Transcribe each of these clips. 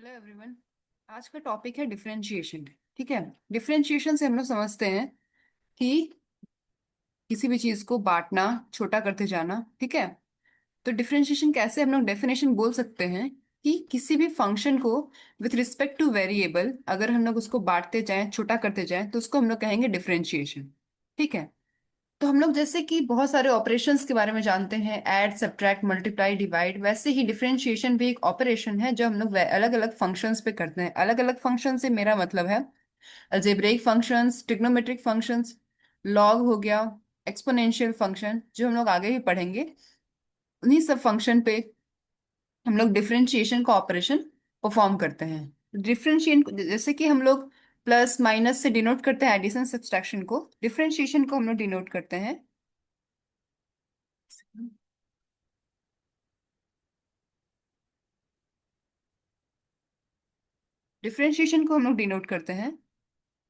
Hello everyone. आज का topic है डिफरेंशिएशन। ठीक है। डिफरेंशिएशन से हम लोग समझते हैं कि किसी भी चीज को बांटना, छोटा करते जाना। ठीक है। तो डिफरेंशिएशन कैसे हम लोग डेफिनेशन बोल सकते हैं कि किसी भी फंक्शन को विथ रिस्पेक्ट टू वेरिएबल अगर हम लोग उसको बांटते जाएं, छोटा करते जाएं, तो उसको हम लोग कहेंगे डिफरेंशिएशन। ठीक है। तो हम लोग जैसे कि बहुत सारे ऑपरेशंस के बारे में जानते हैं, ऐड, सब्ट्रैक्ट, मल्टीप्लाई, डिवाइड, वैसे ही डिफरेंशिएशन भी एक ऑपरेशन है जो हम लोग अलग अलग फंक्शंस पे करते हैं। अलग अलग फंक्शन से मेरा मतलब है algebraic functions, trigonometric functions, log हो गया, एक्सपोनेंशियल फंक्शन जो हम लोग आगे भी पढ़ेंगे। उन्हीं सब फंक्शन पे हम लोग डिफरेंशिएशन का ऑपरेशन परफॉर्म करते हैं। डिफरेंशिएशन जैसे कि हम लोग प्लस माइनस से डिनोट करते हैं एडिशन सब्सट्रैक्शन को, डिफरेंशिएशन को हम लोग डिनोट करते हैं। डिफरेंशिएशन को हम लोग डिनोट करते हैं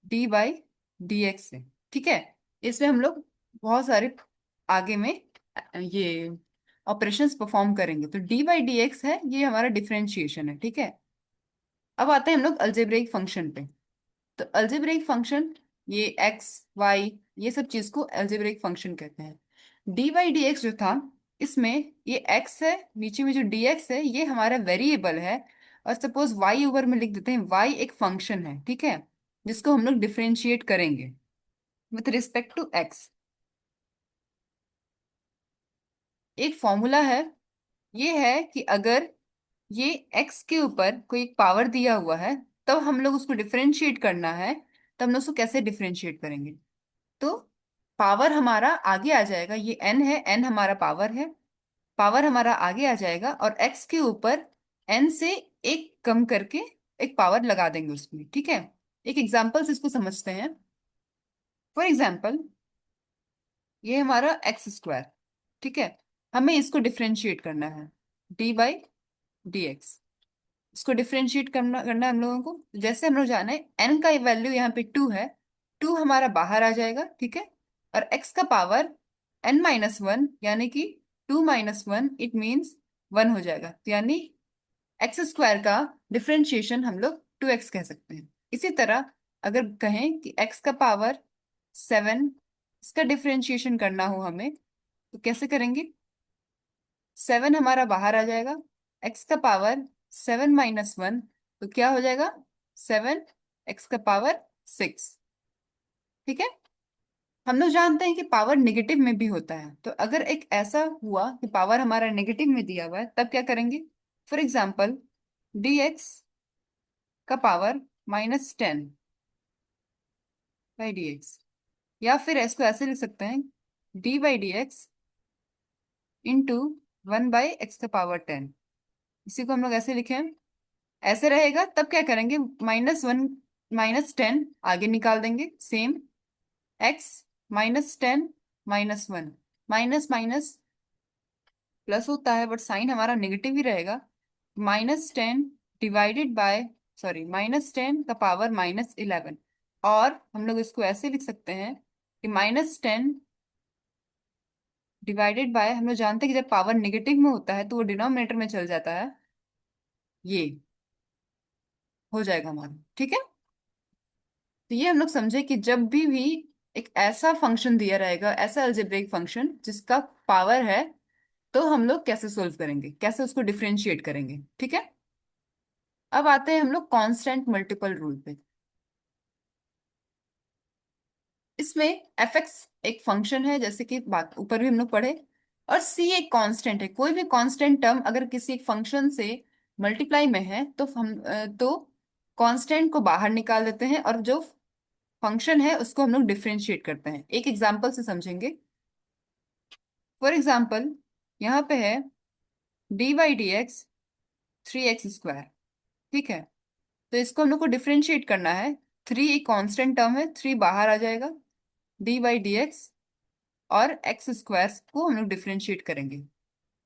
डी बाई डी एक्स से। ठीक है। इसमें हम लोग बहुत सारे आगे में ये ऑपरेशंस परफॉर्म करेंगे। तो डी बाई डी एक्स है, ये हमारा डिफरेंशिएशन है। ठीक है। अब आते हैं हम लोग अलजेब्रिक फंक्शन पे। तो अलजेब्रिक फंक्शन, ये एक्स वाई, ये सब चीज को अलजेब्रिक फंक्शन कहते हैं। डी बाई डी एक्स जो था, इसमें ये एक्स है, नीचे में जो डी एक्स है ये हमारा वेरिएबल है। और सपोज वाई ऊपर में लिख देते हैं, वाई एक फंक्शन है। ठीक है। जिसको हम लोग डिफरेंशिएट करेंगे विथ रिस्पेक्ट टू एक्स। एक फॉर्मूला है, ये है कि अगर ये एक्स के ऊपर कोई एक पावर दिया हुआ है, तब हम लोग उसको डिफरेंशिएट करना है। तब हम लोग उसको कैसे डिफरेंशिएट करेंगे? तो पावर हमारा आगे आ जाएगा, ये एन है, एन हमारा पावर है। पावर हमारा आगे आ जाएगा और एक्स के ऊपर एन से एक कम करके एक पावर लगा देंगे उसमें। ठीक है। एक एग्जांपल से इसको समझते हैं। फॉर एग्जांपल, ये हमारा एक्स स्क्वायर। ठीक है। हमें इसको डिफरेंशिएट करना है डी बाई डी एक्स। इसको डिफरेंशिएट करना है हम लोगों को। जैसे हम लोग जाने एन का वैल्यू यहाँ पे 2 है, 2 हमारा बाहर आ जाएगा। ठीक है। और एक्स का पावर n-1, यानी कि 2 - 1 इट मीन्स 1 हो जाएगा। तो यानी एक्स स्क्वायर का डिफरेंशिएशन हम लोग 2x कह सकते हैं। इसी तरह अगर कहें कि एक्स का पावर 7, इसका डिफरेंशिएशन करना हो हमें, तो कैसे करेंगे? 7 हमारा बाहर आ जाएगा, एक्स का पावर 7 - 1, तो क्या हो जाएगा? 7, एक्स का पावर 6। ठीक है। हम लोग जानते हैं कि पावर नेगेटिव में भी होता है। तो अगर एक ऐसा हुआ कि पावर हमारा नेगेटिव में दिया हुआ है, तब क्या करेंगे? फॉर एग्जाम्पल, डी एक्स का पावर -10 बाई डी एक्स, या फिर इसको ऐसे लिख सकते हैं, D by D x into 1/x⁻10। इसी को हम लोग ऐसे लिखे, ऐसे रहेगा। तब क्या करेंगे? -1 -10 आगे निकाल देंगे, same x -10 -1, minus minus plus होता है बट साइन हमारा नेगेटिव ही रहेगा। -10 डिवाइडेड बाय, सॉरी, -10 का पावर -11। और हम लोग इसको ऐसे लिख सकते हैं कि -10 डिवाइडेड बाय, हम लोग जानते हैं कि जब पावर नेगेटिव में होता है तो वो डिनोमिनेटर में चल जाता है, ये हो जाएगा हमारा। ठीक है। तो ये हम लोग समझे कि जब भी एक ऐसा फंक्शन दिया रहेगा, ऐसा अलजेब्रिक फंक्शन जिसका पावर है, तो हम लोग कैसे सोल्व करेंगे, कैसे उसको डिफरेंशिएट करेंगे। ठीक है। अब आते हैं हम लोग कांस्टेंट मल्टीपल रूल पे। इसमें एफ एक्स एक फंक्शन है, जैसे कि बात ऊपर भी हम लोग पढ़े, और सी एक कांस्टेंट है। कोई भी कांस्टेंट टर्म अगर किसी एक फंक्शन से मल्टीप्लाई में है तो हम तो कांस्टेंट को बाहर निकाल देते हैं और जो फंक्शन है उसको हम लोग डिफरेंशिएट करते हैं। एक एग्जांपल से समझेंगे। फॉर एग्जाम्पल, यहाँ पे है D by D x 3x²। ठीक है। तो इसको हम लोग को डिफरेंशिएट करना है। 3 एक कांस्टेंट टर्म है, 3 बाहर आ जाएगा, डी बाई डी एक्स, और एक्स स्क्वायर को हम लोग डिफरेंशिएट करेंगे।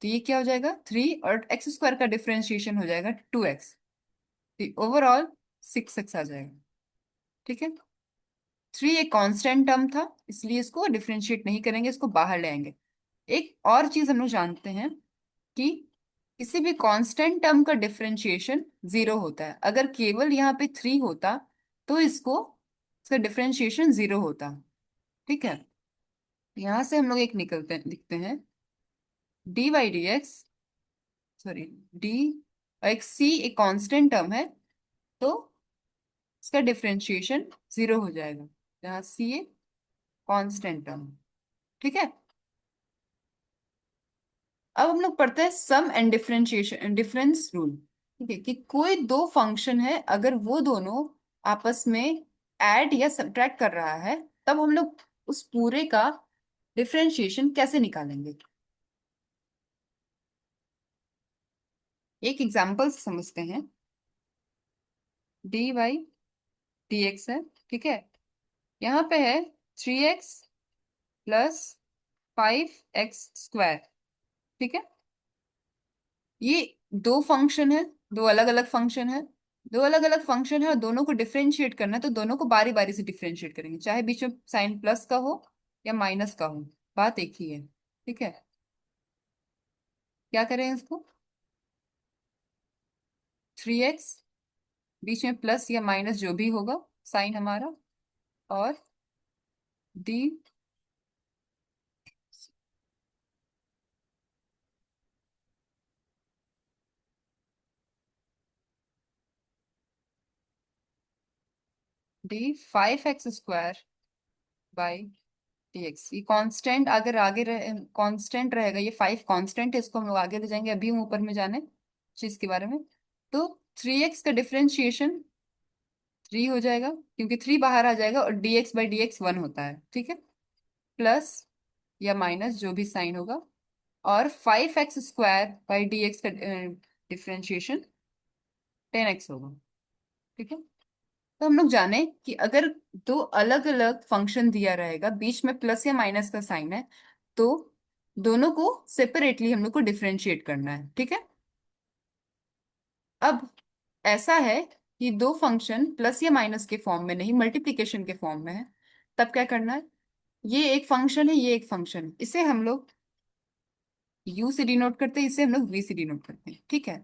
तो ये क्या हो जाएगा? 3 और एक्स स्क्वायर का डिफरेंशिएशन हो जाएगा 2x। तो ओवरऑल 6x आ जाएगा। ठीक है। 3 एक कांस्टेंट टर्म था, इसलिए इसको डिफरेंशिएट नहीं करेंगे, इसको बाहर ले आएंगे। एक और चीज हम लोग जानते हैं कि किसी भी कांस्टेंट टर्म का डिफरेंशिएशन जीरो होता है। अगर केवल यहाँ पे थ्री होता तो इसको इसका डिफरेंशिएशन जीरो होता। ठीक है, यहां से हम लोग एक निकलते लिखते हैं D Y D X, sorry, D, एक सी एक कांस्टेंट टर्म है तो इसका डिफरेंशिएशन जीरो हो जाएगा, जहाँ सी ए कांस्टेंट टर्म। ठीक है, अब हम लोग पढ़ते हैं सम एंड डिफरेंशिएशन डिफरेंस रूल। ठीक है, कि कोई दो फंक्शन है, अगर वो दोनों आपस में ऐड या सब्ट्रैक्ट कर रहा है, तब हम लोग उस पूरे का डिफरेंशिएशन कैसे निकालेंगे। एक एग्जांपल से समझते हैं। डी वाई डी एक्स है, ठीक है, यहाँ पे है 3x + 5x²। ठीक है, ये दो फंक्शन है, दो अलग अलग फंक्शन है, दो अलग अलग फंक्शन है और दोनों को डिफरेंशिएट करना है, तो दोनों को बारी बारी से डिफरेंशिएट करेंगे, चाहे बीच में साइन प्लस का हो या माइनस का हो, बात एक ही है। ठीक है, क्या करें इसको, 3x, बीच में प्लस या माइनस जो भी होगा साइन हमारा, और डी, डी 5x² dx। ये कांस्टेंट अगर आगे कांस्टेंट रहेगा, ये 5 कांस्टेंट है, इसको हम लोग आगे ले जाएंगे, अभी हम ऊपर में जाने चीज के बारे में। तो 3x का डिफरेंशिएशन 3 हो जाएगा, क्योंकि 3 बाहर आ जाएगा, और dx/dx 1 होता है। ठीक है, प्लस या माइनस जो भी साइन होगा, और 5x² डी एक्स का डिफरेंशिएशन 10x होगा। ठीक है, तो हम लोग जाने कि अगर दो अलग अलग फंक्शन दिया रहेगा, बीच में प्लस या माइनस का साइन है, तो दोनों को सेपरेटली हम लोग को डिफरेंशिएट करना है। ठीक है, अब ऐसा है कि दो फंक्शन प्लस या माइनस के फॉर्म में नहीं, मल्टीप्लिकेशन के फॉर्म में है, तब क्या करना है, ये एक फंक्शन है, ये एक फंक्शन है, इसे हम लोग u से डिनोट करते हैं, इसे हम लोग v से डिनोट करते हैं। ठीक है,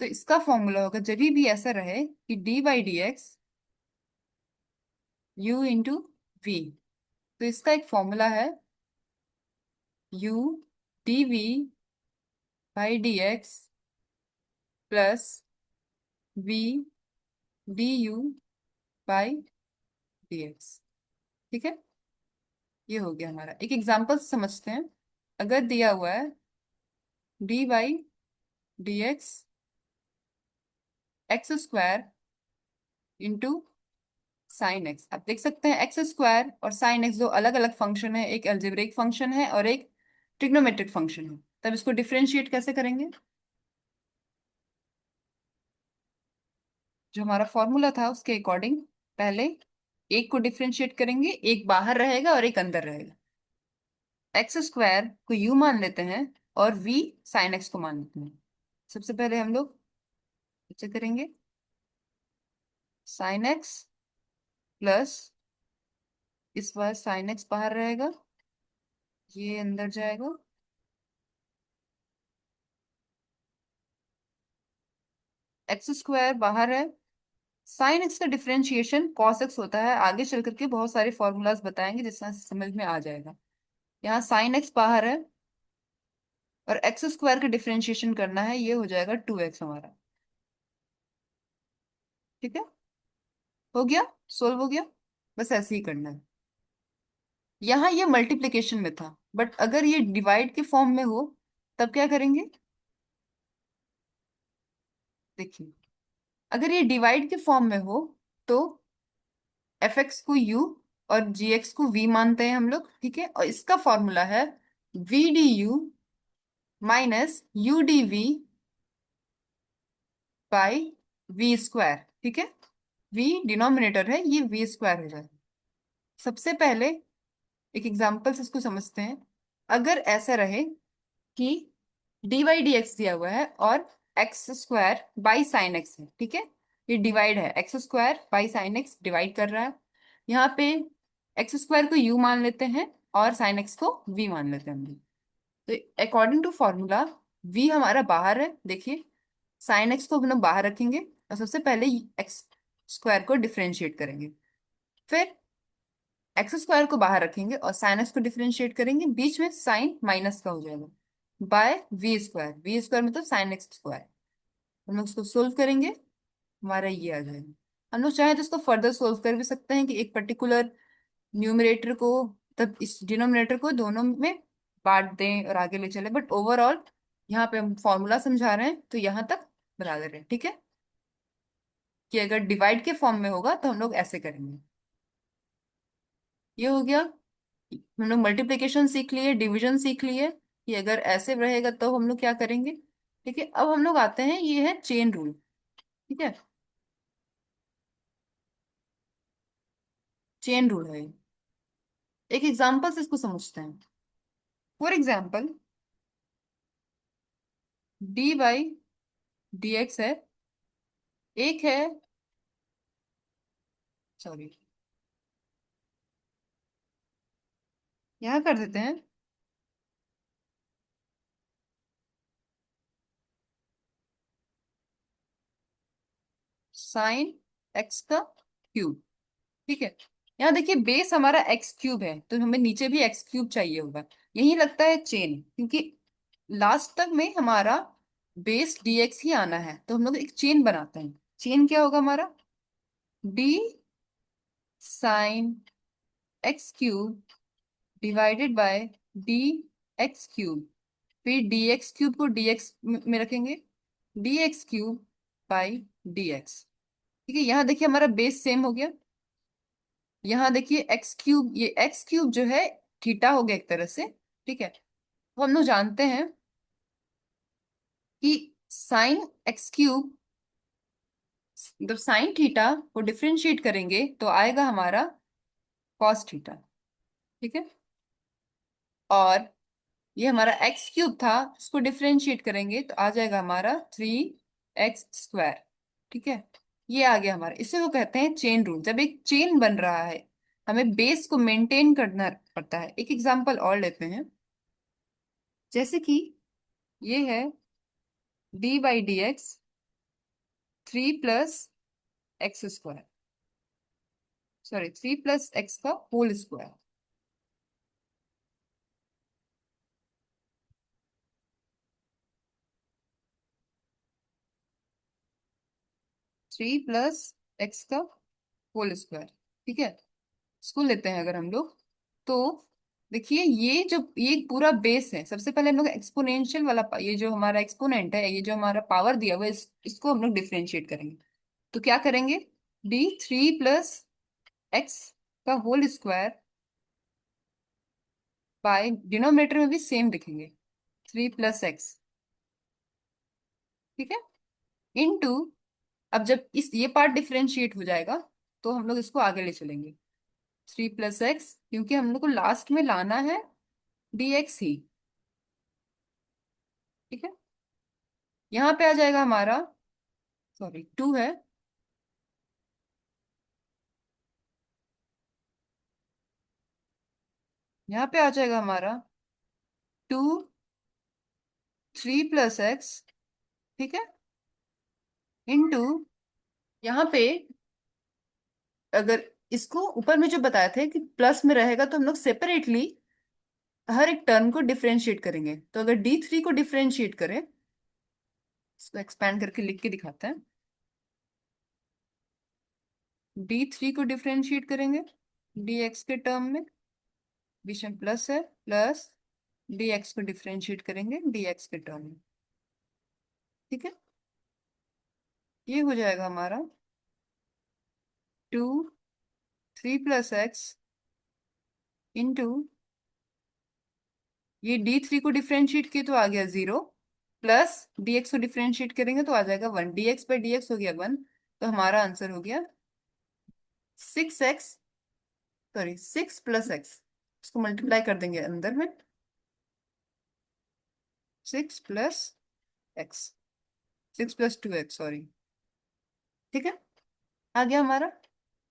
तो इसका फॉर्मूला होगा, जब भी ऐसा रहे कि dy/dx u × v, तो इसका एक फॉर्मूला है u dv/dx plus v du/dx। ठीक है, ये हो गया हमारा। एक एग्जांपल समझते हैं। अगर दिया हुआ है dy/dx x² × sin x, आप देख सकते हैं x² और sin x दो अलग अलग फंक्शन है, एक अलजेब्रिक फंक्शन है और एक ट्रिग्नोमेट्रिक फंक्शन है, तब इसको डिफरेंशिएट कैसे करेंगे। जो हमारा फॉर्मूला था उसके अकॉर्डिंग पहले एक को डिफरेंशिएट करेंगे, एक बाहर रहेगा और एक अंदर रहेगा। x² को u मान लेते हैं और v sin x को मान लेते हैं। सबसे पहले हम लोग ऐसे करेंगे, sin x प्लस, इस बार sin x बाहर रहेगा, ये अंदर जाएगा, x² बाहर है, साइन एक्स का डिफरेंशिएशन cos x होता है, आगे चल करके बहुत सारे फॉर्मूलाज बताएंगे जिससे समझ में आ जाएगा। यहाँ साइन एक्स बाहर है और x² का डिफरेंशिएशन करना है, ये हो जाएगा 2x हमारा। ठीक है, हो गया, सोल्व हो गया। बस ऐसे ही करना है। यहाँ ये मल्टीप्लिकेशन में था, बट अगर ये डिवाइड के फॉर्म में हो तब क्या करेंगे, देखिए, अगर ये डिवाइड के फॉर्म में हो तो fx को u और gx को v मानते हैं हम लोग। ठीक है, और इसका फॉर्मूला है v du - u/v²। ठीक है, v डिनोमिनेटर है, ये v² हो जाए। सबसे पहले एक एग्जांपल से इसको समझते हैं। अगर ऐसा रहे कि dy/dx दिया हुआ है और x² / sin x है, ठीक है, ये डिवाइड है, x² / sin x डिवाइड कर रहा है, यहाँ पे x² को u मान लेते हैं और sin x को v मान लेते हैं हम लोग। तो अकॉर्डिंग टू फॉर्मूला v हमारा बाहर है, देखिए साइन एक्स को हम लोग बाहर रखेंगे और सबसे पहले एक्स स्क्वायर को डिफरेंशिएट करेंगे। फिर एक्स स्क्वायर को बाहर रखेंगे और साइन एक्स को डिफरेंशिएट करेंगे, बीच में साइन माइनस का हो जाएगा by V square. V square मतलब साइन एक्स स्क्वायर। हम लोग इसको सोल्व करेंगे, हमारा ये आ जाएगा। हम लोग चाहे तो इसको फर्दर सोल्व कर भी सकते हैं कि एक पर्टिकुलर न्यूमरेटर को, तब इस डिनोमिनेटर को दोनों में बांट दें और आगे ले चले, बट ओवरऑल यहाँ पे हम फॉर्मूला समझा रहे हैं तो यहाँ तक बता दे रहे हैं, ठीक है। कि अगर डिवाइड के फॉर्म में होगा तो हम लोग ऐसे करेंगे। ये हो गया। हम लोग मल्टीप्लिकेशन सीख लिए, डिवीजन सीख लिए, कि अगर ऐसे रहेगा तो हम लोग क्या करेंगे। ठीक है, अब हम लोग आते हैं, ये है चेन रूल। ठीक है, चेन रूल है। एक एग्जांपल से इसको समझते हैं। For example, D by D x है, एक है, सॉरी यहाँ कर देते हैं, साइन एक्स का क्यूब। ठीक है, यहाँ देखिए बेस हमारा एक्स क्यूब है तो हमें नीचे भी एक्स क्यूब चाहिए होगा। यही लगता है चेन, क्योंकि लास्ट तक में हमारा बेस dx ही आना है, तो हम लोग एक चेन बनाते हैं। चेन क्या होगा हमारा, D sine x cube divided by D x cube. फिर डी एक्स क्यूब को dx में रखेंगे, D x cube by D x. ठीक है, यहाँ देखिए हमारा बेस सेम हो गया। यहाँ देखिए एक्स क्यूब, ये एक्स क्यूब जो है थीटा हो गया एक तरह से। ठीक है, तो हम लोग जानते हैं कि साइन एक्स क्यूब, जब साइन थीटा को डिफरेंशिएट करेंगे तो आएगा हमारा कॉस थीटा। ठीक है, और ये हमारा एक्स क्यूब था, इसको डिफरेंशिएट करेंगे तो आ जाएगा हमारा 3x²। ठीक है, ये आ गया हमारा। इसे वो कहते हैं चेन रूल। जब एक चेन बन रहा है हमें बेस को मेंटेन करना पड़ता है। एक एग्जांपल और लेते हैं, जैसे कि ये है D by D x 3 + x², sorry 3 + x का होल स्क्वायर। 3 + x का होल स्क्वायर। ठीक है, इसको लेते हैं अगर हम लोग, तो देखिए ये जो ये एक पूरा बेस है, सबसे पहले हम लोग एक्सपोनेंशियल वाला ये जो हमारा एक्सपोनेंट है, ये जो हमारा पावर दिया हुआ है, इसको हम लोग डिफरेंशिएट करेंगे। तो क्या करेंगे, d3 + x का होल स्क्वायर बाय डिनोमिनेटर में भी सेम लिखेंगे 3 + x। ठीक है, इनटू, अब जब इस ये पार्ट डिफरेंशिएट हो जाएगा तो हम लोग इसको आगे ले चलेंगे। 3 + x, क्योंकि हम लोग को लास्ट में लाना है dx ही। ठीक है, यहाँ पे आ जाएगा हमारा, सॉरी 2 है, यहाँ पे आ जाएगा हमारा 2 3 + x। ठीक है, इनटू, यहाँ पे अगर इसको ऊपर में जो बताए थे कि प्लस में रहेगा तो हम लोग सेपरेटली हर एक टर्म को डिफरेंशिएट करेंगे। तो अगर d3 को डिफरेंशिएट करें, इसको एक्सपैंड करके लिख के दिखाते हैं। d3 को डिफरेंशिएट करेंगे dx के टर्म में, बीच में प्लस है, प्लस dx को डिफरेंशिएट करेंगे dx के टर्म में। ठीक है, ये हो जाएगा हमारा 2 3 + x इंटू, ये d3 को डिफरेंशिएट किए तो आ गया 0, प्लस dx को डिफरेंशिएट करेंगे तो आ जाएगा 1, dx/dx हो गया 1। तो हमारा आंसर हो गया 6x, सॉरी 6 + x। इसको मल्टीप्लाई कर देंगे अंदर में, 6 + x, 6 + 2x, सॉरी। ठीक है, आ गया हमारा।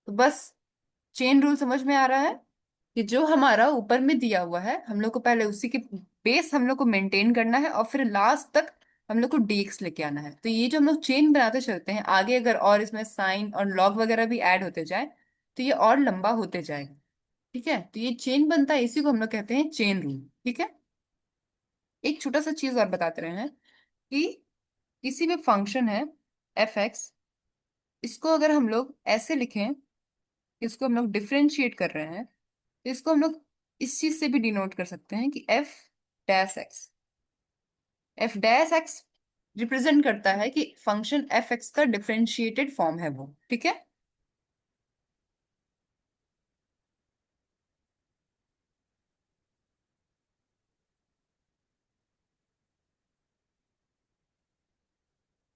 तो बस चेन रूल समझ में आ रहा है कि जो हमारा ऊपर में दिया हुआ है हम लोग को पहले उसी के बेस हम लोग को मेंटेन करना है और फिर लास्ट तक हम लोग को डीएक्स लेके आना है। तो ये जो हम लोग चेन बनाते चलते हैं आगे, अगर और इसमें साइन और लॉग वगैरह भी ऐड होते जाए तो ये और लंबा होते जाएगा। ठीक है, तो ये चेन बनता है, इसी को हम लोग कहते हैं चेन रूल। ठीक है, एक छोटा सा चीज और बताते रहे हैं कि किसी भी फंक्शन है एफ एक्स, इसको अगर हम लोग ऐसे लिखें, इसको हम लोग डिफरेंशिएट कर रहे हैं, तो इसको हम लोग इस चीज से भी डिनोट कर सकते हैं कि F dash x. F dash x represent करता है कि फंक्शन एफ एक्स का डिफरेंशिएटेड फॉर्म है वो। ठीक है,